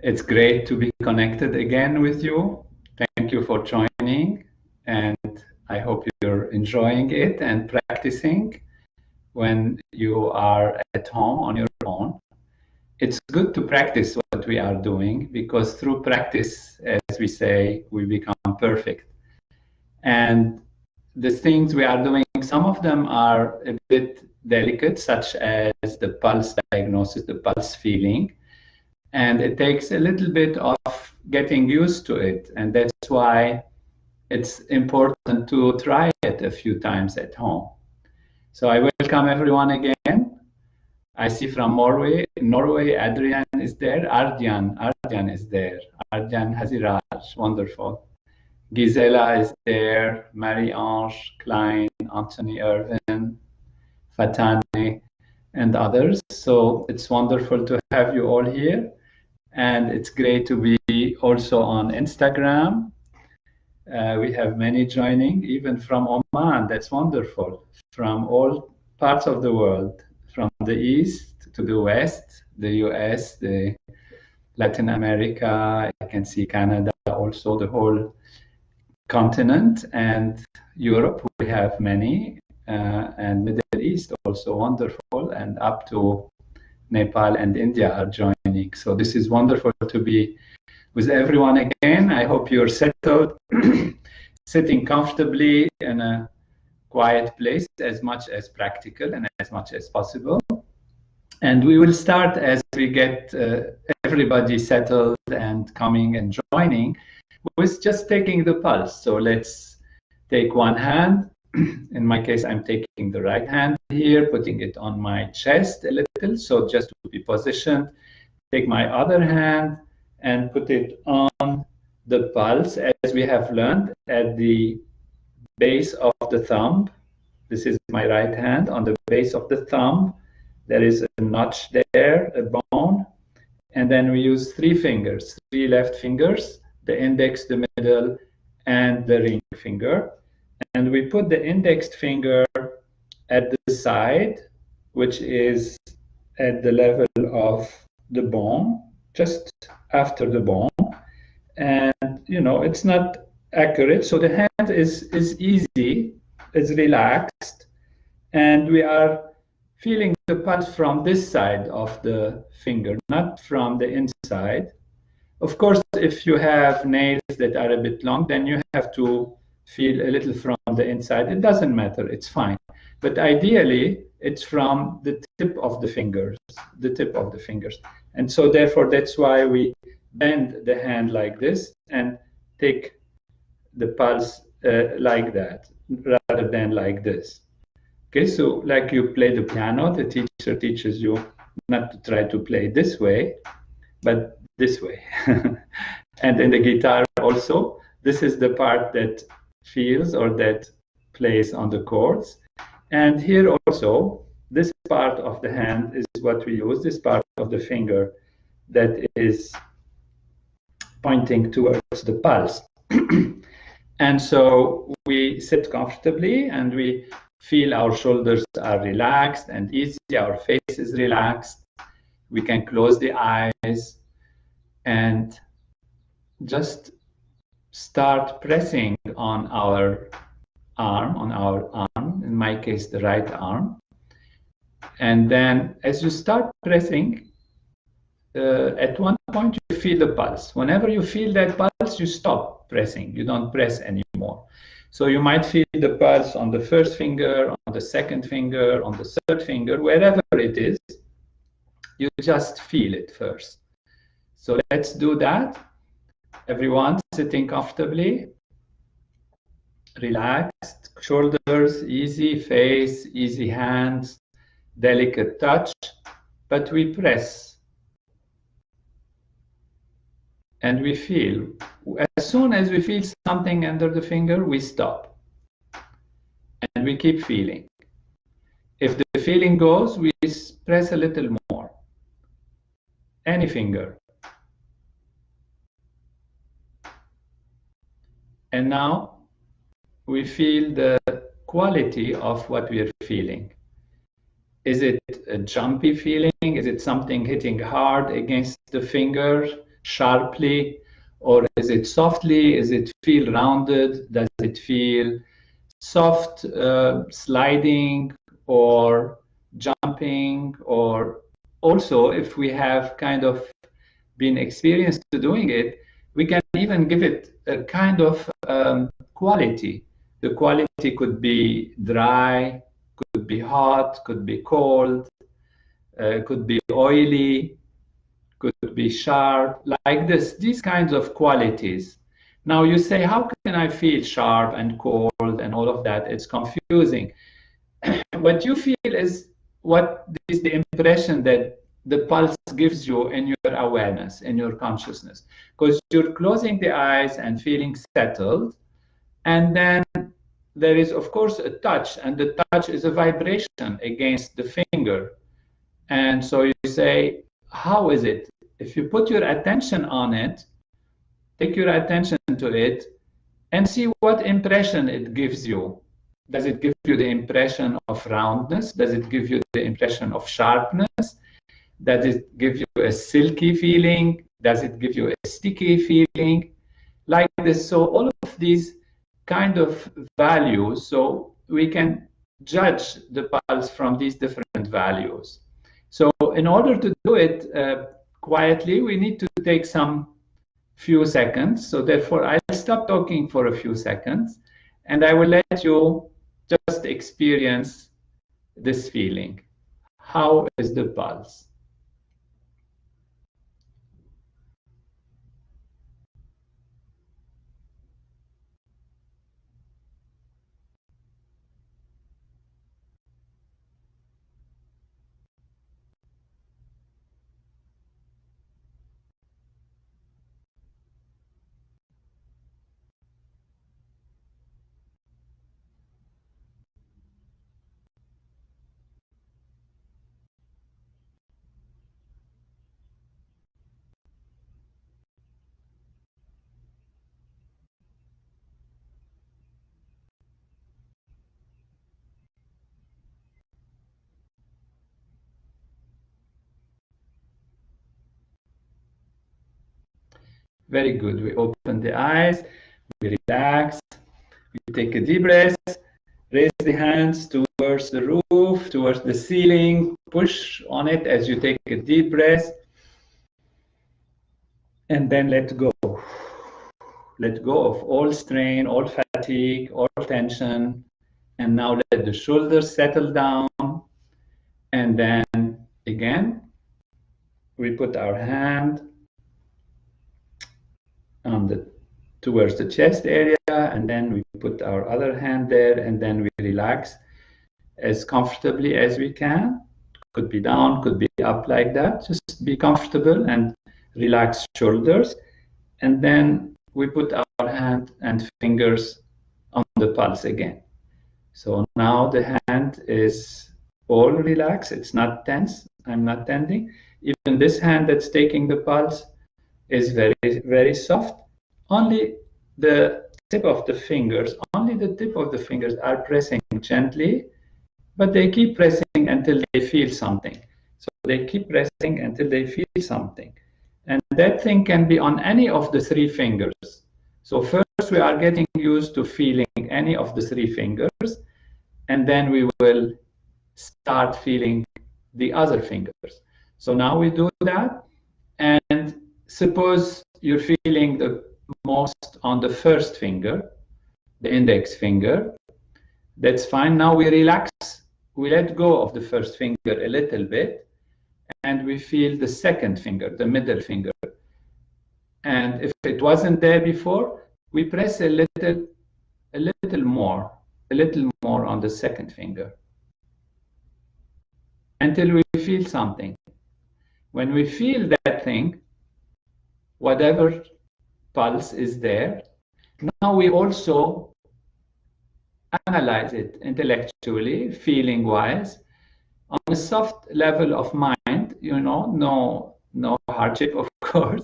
It's great to be connected again with you. Thank you for joining, and I hope you're enjoying it and practicing when you are at home on your own. It's good to practice what we are doing, because through practice, as we say, we become perfect. And the things we are doing, some of them are a bit delicate, such as the pulse diagnosis, the pulse feeling. And it takes a little bit of getting used to it. And that's why it's important to try it a few times at home. So I welcome everyone again. I see from Norway, Adrian is there. Ardian is there. Ardian Haziraj, wonderful. Gisela is there. Marie-Ange, Klein, Anthony Irvin, Fatane, and others. So it's wonderful to have you all here. And it's great to be also on Instagram. We have many joining, even from Oman. That's wonderful. From all parts of the world, from the east to the west, the US, the Latin America, I can see Canada, also the whole continent, and Europe, we have many, and Middle East also wonderful, and up to Nepal and India are joining. So this is wonderful to be with everyone again. I hope you're settled, sitting comfortably in a quiet place as much as practical and as much as possible. And we will start as we get everybody settled and coming and joining with just taking the pulse. So let's take one hand. In my case, I'm taking the right hand here, putting it on my chest a little, so just to be positioned. Take my other hand and put it on the pulse, as we have learned, at the base of the thumb. This is my right hand. On the base of the thumb, there is a notch there, a bone, and then we use three left fingers, the index, the middle, and the ring finger. And we put the index finger at the side, which is at the level of the bone, just after the bone. And, you know, it's not accurate. So the hand is easy, is relaxed. And we are feeling the pulse from this side of the finger, not from the inside. Of course, if you have nails that are a bit long, then you have to feel a little from the inside. It doesn't matter, it's fine. But ideally, it's from the tip of the fingers, And so therefore, that's why we bend the hand like this and take the pulse like that, rather than like this. Okay, so like you play the piano, the teacher teaches you not to try to play this way, but this way. And in the guitar also, this is the part that feels or that plays on the chords. And here also, this part of the hand is what we use, this part of the finger that is pointing towards the pulse. And so we sit comfortably and we feel our shoulders are relaxed and easy, our face is relaxed. We can close the eyes and just start pressing on our arm, in my case, the right arm. And then as you start pressing, at one point you feel the pulse. Whenever you feel that pulse, you stop pressing. You don't press anymore. So you might feel the pulse on the first finger, on the second finger, on the third finger, wherever it is. You just feel it first. So let's do that. Everyone sitting comfortably, relaxed, shoulders easy, face easy, hands, delicate touch, but we press and we feel. As soon as we feel something under the finger, we stop and we keep feeling. If the feeling goes, we press a little more, any finger. And now we feel the quality of what we are feeling. Is it a jumpy feeling? Is it something hitting hard against the finger, sharply, or is it softly? Is it feel rounded? Does it feel soft, sliding, or jumping? Or also, if we have kind of been experienced to doing it, we can even give it a kind of quality. The quality could be dry, could be hot, could be cold, could be oily, could be sharp, like this, these kinds of qualities. Now you say, how can I feel sharp and cold and all of that? It's confusing. What you feel is what is the impression that the pulse gives you in your awareness, in your consciousness, because you're closing the eyes and feeling settled. And then there is, of course, a touch, and the touch is a vibration against the finger. And so you say, how is it? If you put your attention on it, take your attention to it, and see what impression it gives you. Does it give you the impression of roundness? Does it give you the impression of sharpness? Does it give you a silky feeling? Does it give you a sticky feeling? Like this. So all of these kind of values, so we can judge the pulse from these different values. So in order to do it quietly, we need to take some few seconds. So therefore, I'll stop talking for a few seconds, and I will let you just experience this feeling. How is the pulse? Very good. We open the eyes, we relax, we take a deep breath, raise the hands towards the roof, towards the ceiling, push on it as you take a deep breath, and then let go. Let go of all strain, all fatigue, all tension, and now let the shoulders settle down. And then again, we put our hand on towards the chest area, and then we put our other hand there, and then we relax as comfortably as we can. Could be down, could be up, like that. Just be comfortable and relax shoulders. And then we put our hand and fingers on the pulse again. So now the hand is all relaxed. It's not tense. I'm not tensing. Even this hand that's taking the pulse is very, very soft. Only the tip of the fingers, are pressing gently, but they keep pressing until they feel something. So they keep pressing until they feel something. And that thing can be on any of the three fingers. So first we are getting used to feeling any of the three fingers, and then we will start feeling the other fingers. So now we do that, and suppose you're feeling the most on the first finger, the index finger. That's fine. Now we relax. We let go of the first finger a little bit, and we feel the second finger, the middle finger. And if it wasn't there before, we press a little more on the second finger until we feel something. When we feel that thing, whatever pulse is there, now we also analyze it intellectually, feeling-wise, on a soft level of mind, no hardship, of course.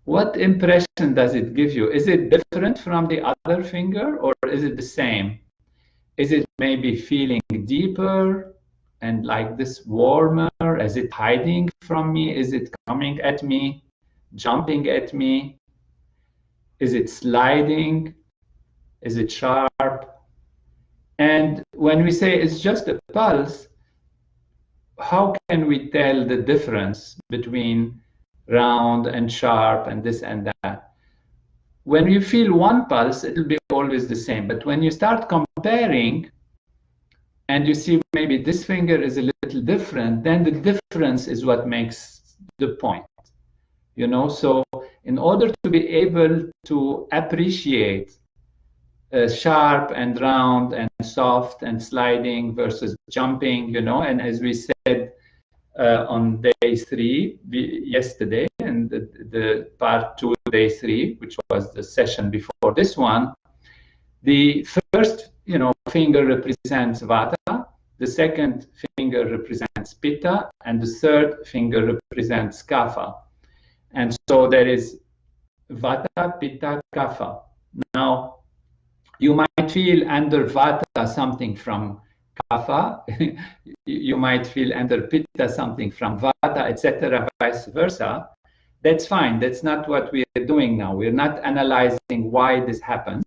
What impression does it give you? Is it different from the other finger, or is it the same? Is it maybe feeling deeper and like this warmer? Is it hiding from me? Is it coming at me? jumping at me? Is it sliding? Is it sharp? And when we say it's just a pulse, how can we tell the difference between round and sharp and this and that? When you feel one pulse, it'll be always the same. But when you start comparing and you see maybe this finger is a little different, then the difference is what makes the point. You know, so in order to be able to appreciate sharp and round and soft and sliding versus jumping, you know, and as we said on day 3 yesterday, and the part 2, day 3, which was the session before this one, the first, you know, finger represents Vata, the second finger represents Pitta, and the third finger represents Kapha. And so there is Vata, Pitta, Kapha. Now, you might feel under Vata something from Kapha, you might feel under Pitta something from Vata, etc., vice versa. That's fine. That's not what we are doing now. We're not analyzing why this happens.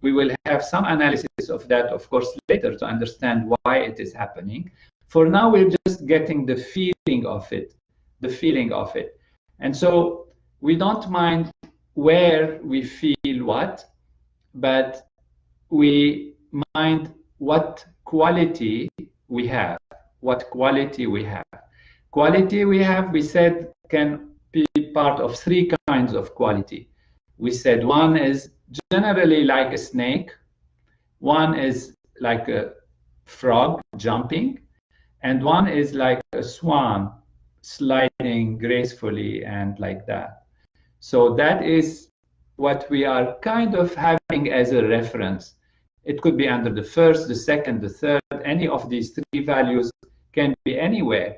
We will have some analysis of that, of course, later to understand why it is happening. For now, we're just getting the feeling of it, the feeling of it. And so we don't mind where we feel what, but we mind what quality we have, what quality we have. Quality we have, we said, can be part of 3 kinds of quality. We said one is generally like a snake, one is like a frog jumping, and one is like a swan sliding gracefully and like that. So that is what we are kind of having as a reference. It could be under the first, the second, the third. Any of these 3 values can be anywhere.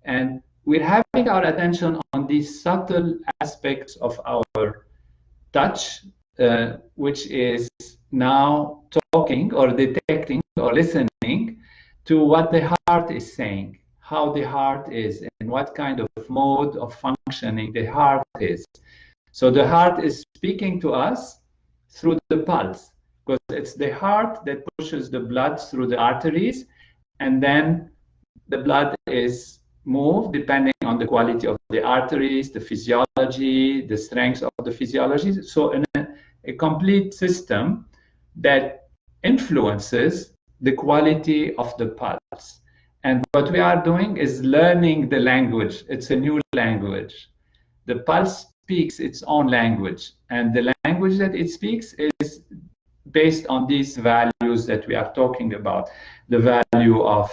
And we're having our attention on these subtle aspects of our touch, which is now talking or detecting or listening to what the heart is saying, how the heart is, and what kind of mode of functioning the heart is. So the heart is speaking to us through the pulse, because it's the heart that pushes the blood through the arteries, and then the blood is moved depending on the quality of the arteries, the physiology, the strength of the physiology. So in a complete system that influences the quality of the pulse. And what we are doing is learning the language. It's a new language. The pulse speaks its own language, and the language that it speaks is based on these values that we are talking about. The value of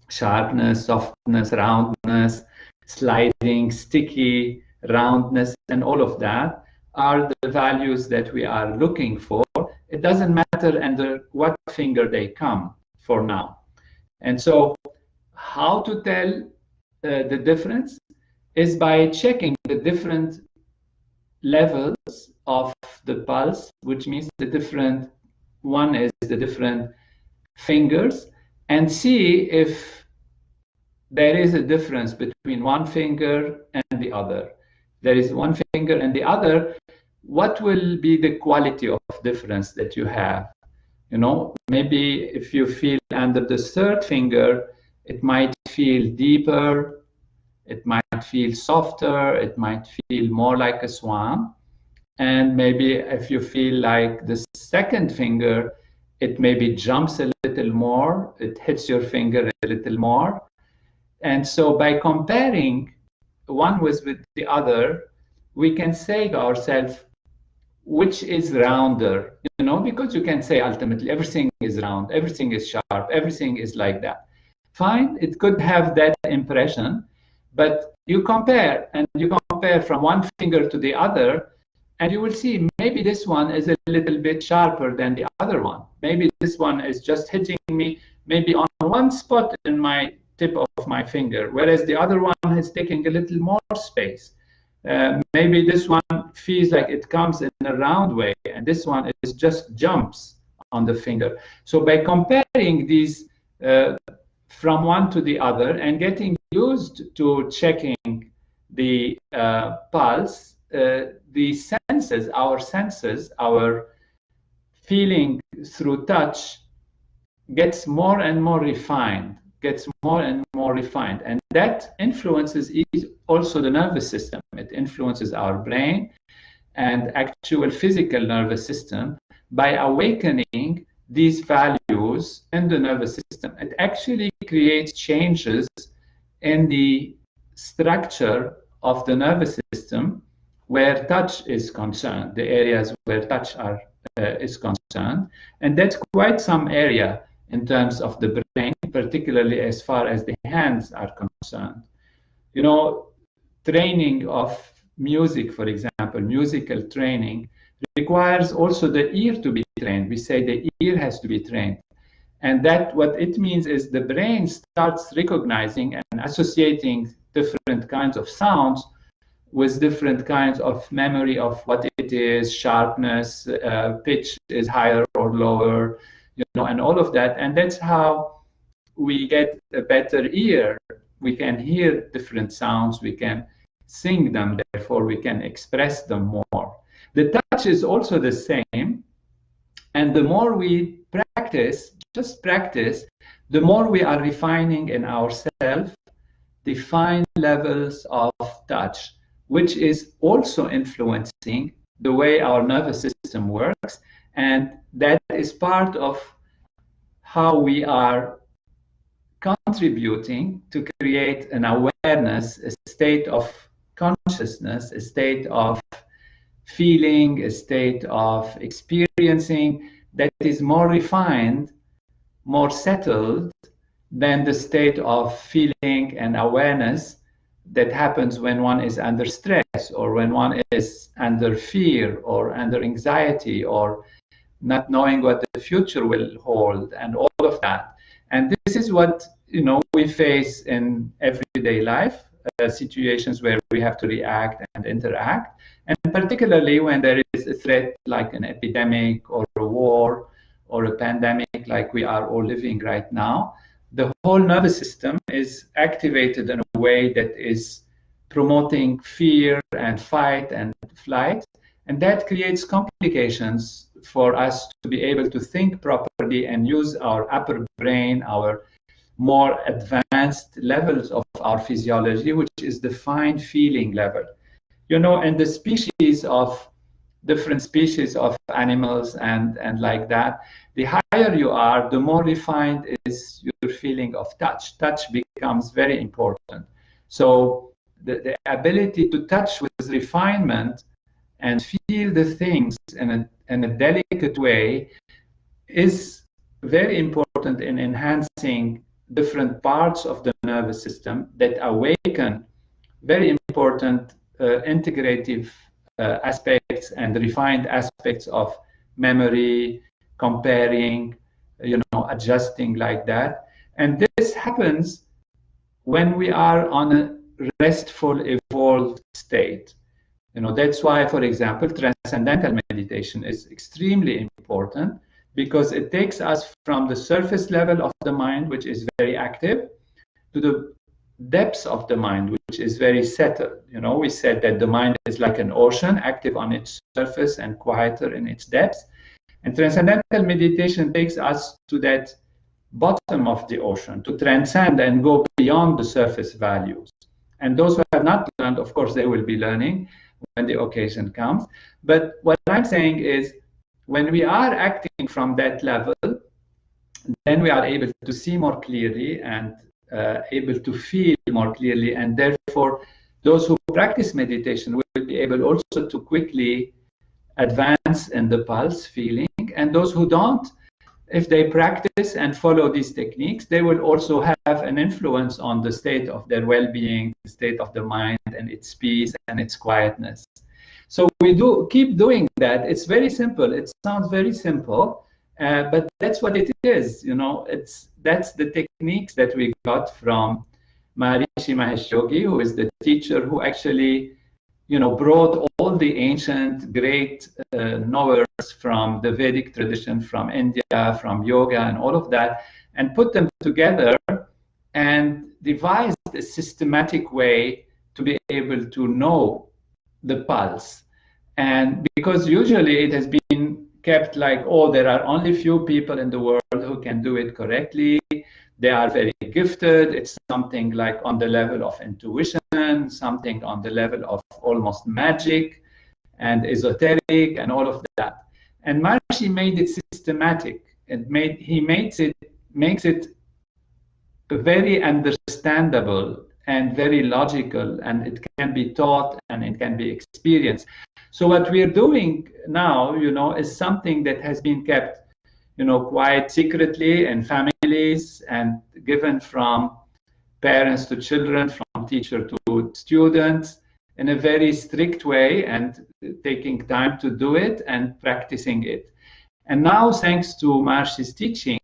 sharpness, softness, roundness, sliding, sticky, roundness, and all of that are the values that we are looking for. It doesn't matter under what finger they come for now. And so how to tell the difference is by checking the different levels of the pulse, which means the different, one is the different fingers, and see if there is a difference between one finger and the other. There is one finger and the other, what will be the quality of difference that you have? You know, maybe if you feel under the third finger, it might feel deeper, it might feel softer, it might feel more like a swan. And maybe if you feel like the second finger, it maybe jumps a little more, it hits your finger a little more. And so by comparing one with the other, we can say to ourselves, which is rounder, you know, because you can say ultimately everything is round, everything is sharp, everything is like that. Fine, it could have that impression, but you compare, and you compare from one finger to the other, and you will see maybe this one is a little bit sharper than the other one. Maybe this one is just hitting me maybe on one spot in my tip of my finger, whereas the other one is taking a little more space. Maybe this one feels like it comes in a round way, and this one is just jumps on the finger. So by comparing these from one to the other and getting used to checking the pulse, the senses, our feeling through touch gets more and more refined, and that influences also the nervous system. It influences our brain and actual physical nervous system by awakening these values in the nervous system. It actually creates changes in the structure of the nervous system where touch is concerned, the areas where touch is concerned. And that's quite some area in terms of the brain, particularly as far as the hands are concerned. You know, training of music, for example, musical training requires also the ear to be trained. We say the ear has to be trained. And that what it means is the brain starts recognizing and associating different kinds of sounds with different kinds of memory of what it is, sharpness, pitch is higher or lower, you know, and all of that. And that's how we get a better ear. We can hear different sounds, we can sing them, therefore we can express them more. The touch is also the same. And the more we practice, just practice, the more we are refining in ourselves the fine levels of touch, which is also influencing the way our nervous system works. And that is part of how we are contributing to create an awareness, a state of consciousness, a state of feeling, a state of experiencing that is more refined, more settled than the state of feeling and awareness that happens when one is under stress, or when one is under fear or under anxiety, or not knowing what the future will hold, and all of that. And this is what, you know, we face in everyday life, situations where we have to react and interact. And particularly when there is a threat like an epidemic or a war or a pandemic like we are all living right now, the whole nervous system is activated in a way that is promoting fear and fight and flight. And that creates complications for us to be able to think properly and use our upper brain, our more advanced levels of our physiology, which is the fine feeling level. You know, and the species of different species of animals and like that, the higher you are, the more refined is your feeling of touch. Touch becomes very important. So the ability to touch with refinement and feel the things in a delicate way is very important in enhancing different parts of the nervous system that awaken very important integrative aspects and refined aspects of memory, comparing, you know, adjusting like that. And this happens when we are on a restful, evolved state. You know, that's why, for example, transcendental meditation is extremely important, because it takes us from the surface level of the mind, which is very active, to the depths of the mind, which is very settled. You know, we said that the mind is like an ocean, active on its surface and quieter in its depths. And transcendental meditation takes us to that bottom of the ocean, to transcend and go beyond the surface values. And those who have not learned, of course, they will be learning when the occasion comes. But what I'm saying is, when we are acting from that level, then we are able to see more clearly and able to feel more clearly. And therefore, those who practice meditation will be able also to quickly advance in the pulse feeling. And those who don't, if they practice and follow these techniques, they will also have an influence on the state of their well-being, the state of the mind and its peace and its quietness. So we do keep doing that. It's very simple. It sounds very simple, but that's what it is. You know, that's the techniques that we got from Maharishi Mahesh Yogi, who is the teacher who actually, you know, brought all the ancient great knowers from the Vedic tradition, from India, from yoga and all of that, and put them together and devised a systematic way to be able to know the pulse. And because usually it has been kept like, oh, there are only few people in the world who can do it correctly. They are very gifted. It's something like on the level of intuition, something on the level of almost magic and esoteric and all of that. And Maharishi made it systematic. He makes it very understandable and very logical, and it can be taught and it can be experienced. So what we're doing now, is something that has been kept, quite secretly in families and given from parents to children, from teacher to students, in a very strict way, and taking time to do it and practicing it. And now, thanks to Maharishi's teaching,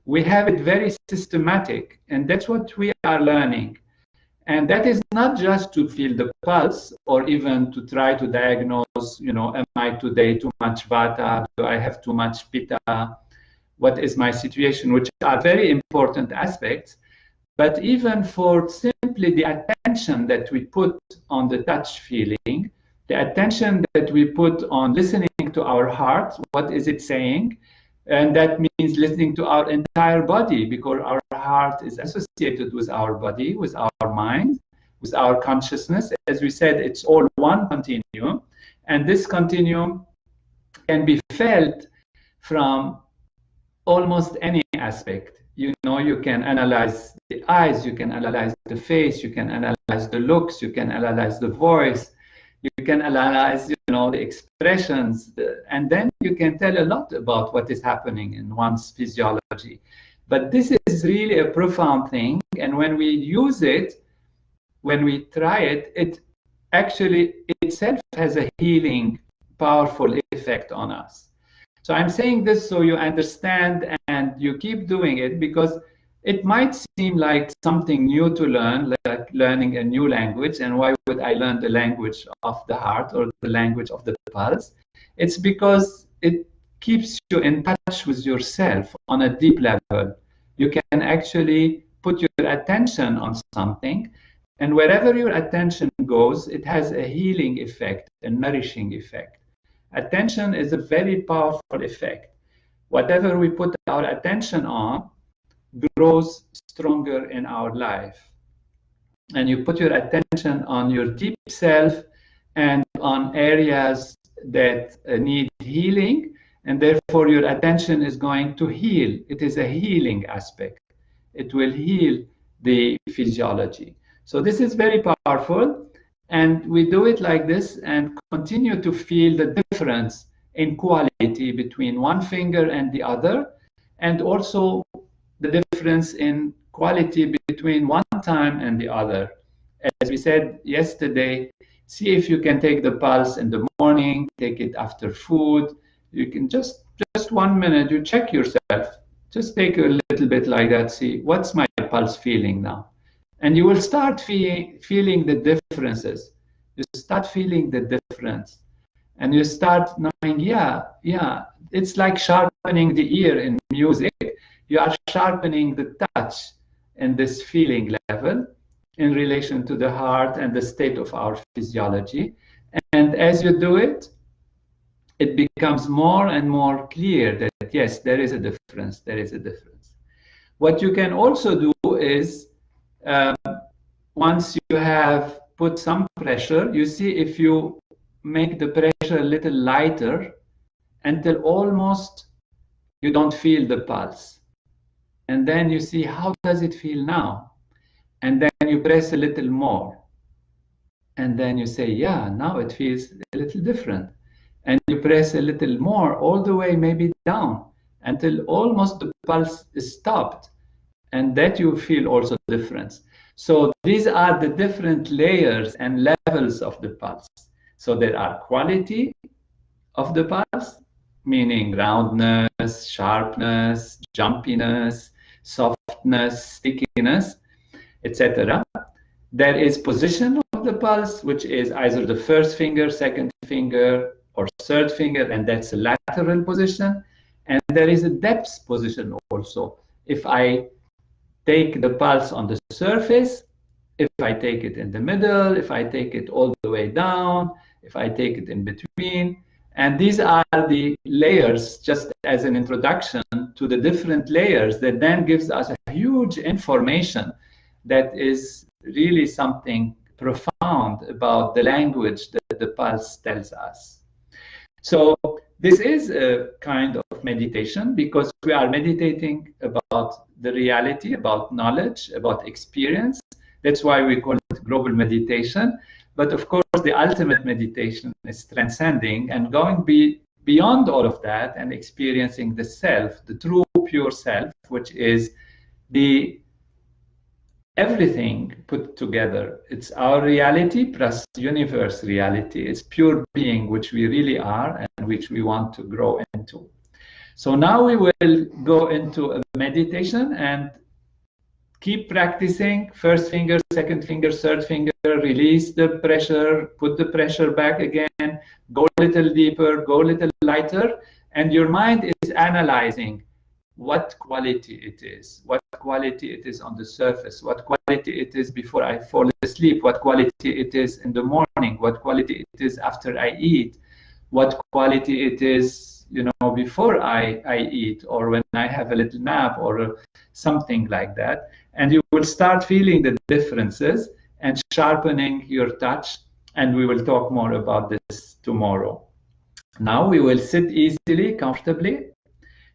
we have it very systematic, and that's what we are learning. And that is not just to feel the pulse or even to try to diagnose, am I today too much vata? Do I have too much pitta? What is my situation? Which are very important aspects. But even for simply the attention that we put on the touch feeling, the attention that we put on listening to our heart, what is it saying? And that means listening to our entire body, because our heart is associated with our body, with our mind, with our consciousness. As we said, it's all one continuum. And this continuum can be felt from almost any aspect. You can analyze the eyes, you can analyze the face, you can analyze the looks, you can analyze the voice, you can analyze, the expressions, and then you can tell a lot about what is happening in one's physiology. But this is really a profound thing, and when we use it, when we try it, it actually itself has a healing, powerful effect on us. So I'm saying this so you understand and you keep doing it, because it might seem like something new to learn, like learning a new language. And why would I learn the language of the heart or the language of the pulse? It's because it keeps you in touch with yourself on a deep level. You can actually put your attention on something, and wherever your attention goes, it has a healing effect, a nourishing effect. Attention is a very powerful effect. Whatever we put our attention on grows stronger in our life. And you put your attention on your deep self and on areas that need healing, and therefore your attention is going to heal. It is a healing aspect. It will heal the physiology. So this is very powerful, and we do it like this and continue to feel the difference in quality between one finger and the other, and also the difference in quality between one time and the other. As we said yesterday, see if you can take the pulse in the morning, take it after food. You can just 1 minute, you check yourself. Just take a little bit like that, see what's my pulse feeling now. And you will start feeling the differences. You start feeling the difference. And you start knowing, yeah, it's like sharpening the ear in music. You are sharpening the touch in this feeling level in relation to the heart and the state of our physiology. And as you do it, it becomes more and more clear that, yes, there is a difference, there is a difference. What you can also do is, once you have put some pressure, you see if you make the pressure a little lighter until almost you don't feel the pulse. And then you see, how does it feel now? And then you press a little more. And then you say, yeah, now it feels a little different. And you press a little more, all the way maybe down, until almost the pulse is stopped. And that you feel also difference. So these are the different layers and levels of the pulse. So there are quality of the pulse, meaning roundness, sharpness, jumpiness, softness, stickiness, etc. There is position of the pulse, which is either the first finger, second finger, or third finger, and that's a lateral position. And there is a depth position also. If I take the pulse on the surface, if I take it in the middle, if I take it all the way down, if I take it in between. And these are the layers, just as an introduction to the different layers that then gives us a huge information that is really something profound about the language that the pulse tells us. So this is a kind of meditation because we are meditating about the reality, about knowledge, about experience. That's why we call it global meditation. But of course, the ultimate meditation is transcending and going beyond all of that and experiencing the self, the true pure self, which is the everything put together. It's our reality plus universe reality. It's pure being, which we really are and which we want to grow into. So now we will go into a meditation and keep practicing. First finger, second finger, third finger, release the pressure, put the pressure back again, go a little deeper, go a little lighter, and your mind is analyzing what quality it is, what quality it is on the surface, what quality it is before I fall asleep, what quality it is in the morning, what quality it is after I eat, what quality it is, you know, before I eat, or when I have a little nap or something like that. And you will start feeling the differences and sharpening your touch. And we will talk more about this tomorrow. Now we will sit easily, comfortably.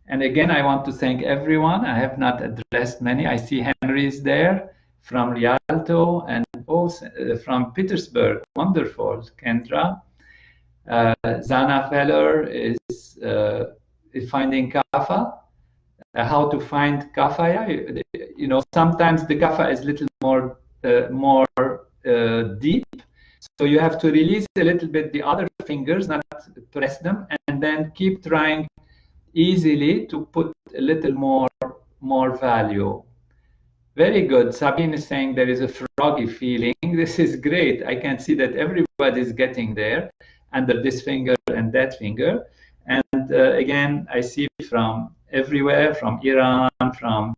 And again, I want to thank everyone. I have not addressed many. I see Henry is there from Rialto and also from Petersburg. Wonderful, Kendra. Zana Feller is finding kapha. How to find kapha? You know, sometimes the kapha is a little more deep. So you have to release a little bit the other fingers, not press them, and then keep trying easily to put a little more value. Very good. Sabine is saying there is a froggy feeling. This is great. I can see that everybody is getting there under this finger and that finger. And again, I see from everywhere, from Iran, from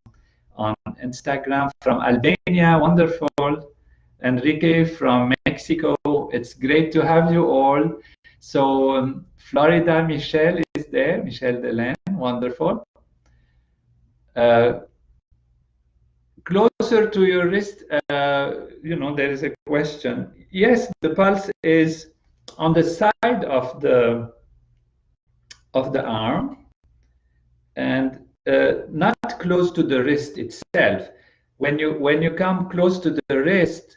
on Instagram, from Albania, wonderful. Enrique from Mexico. It's great to have you all. So Florida, Michelle is there, Michelle Delaine, wonderful. Closer to your wrist, you know, there is a question. Yes, the pulse is on the side of the arm and not close to the wrist itself. When you come close to the wrist,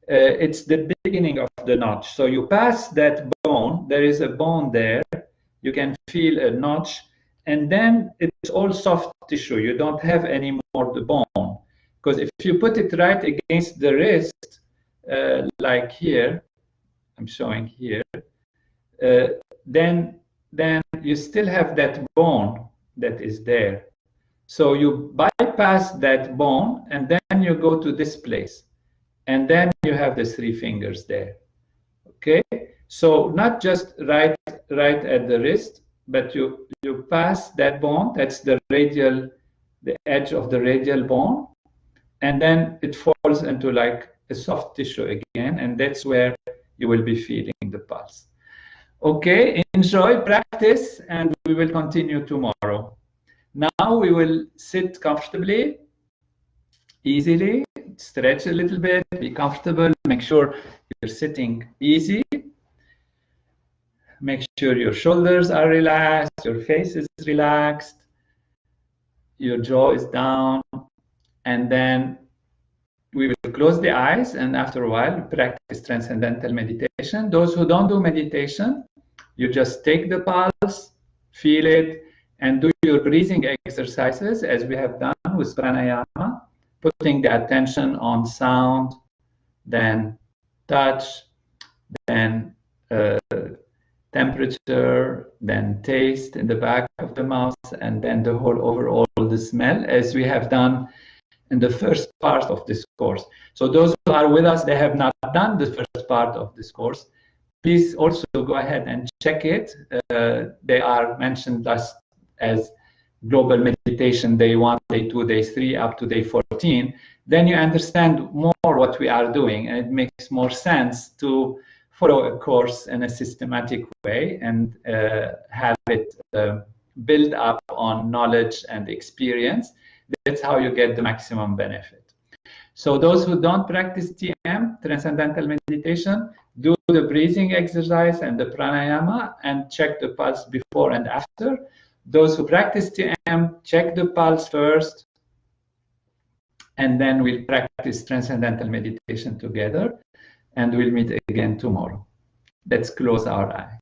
it's the beginning of the notch. So you pass that bone, there is a bone there, you can feel a notch, and then it's all soft tissue. You don't have any more the bone. Because if you put it right against the wrist, like here, I'm showing here, then you still have that bone that is there. So you bypass that bone, and then you go to this place. And then you have the three fingers there, okay? So not just right at the wrist, but you pass that bone, that's the edge of the radial bone, and then it falls into like a soft tissue again, and that's where you will be feeling the pulse. Okay, enjoy, practice, and we will continue tomorrow. Now we will sit comfortably, easily, stretch a little bit, be comfortable, make sure you're sitting easy. Make sure your shoulders are relaxed, your face is relaxed, your jaw is down, and then we will close the eyes, and after a while, practice transcendental meditation. Those who don't do meditation, you just take the pulse, feel it, and do your breathing exercises as we have done with pranayama, putting the attention on sound, then touch, then temperature, then taste in the back of the mouth, and then the whole overall the smell, as we have done in the first part of this course. So those who are with us, they have not done the first part of this course, please also go ahead and check it. They are mentioned as global meditation day 1, day 2, day 3, up to day 14. then you understand more what we are doing, and it makes more sense to follow a course in a systematic way and have it build up on knowledge and experience. That's how you get the maximum benefit. So those who don't practice TM, transcendental meditation, do the breathing exercise and the pranayama and check the pulse before and after. Those who practice TM, check the pulse first, and then we'll practice transcendental meditation together, and we'll meet again tomorrow. Let's close our eye.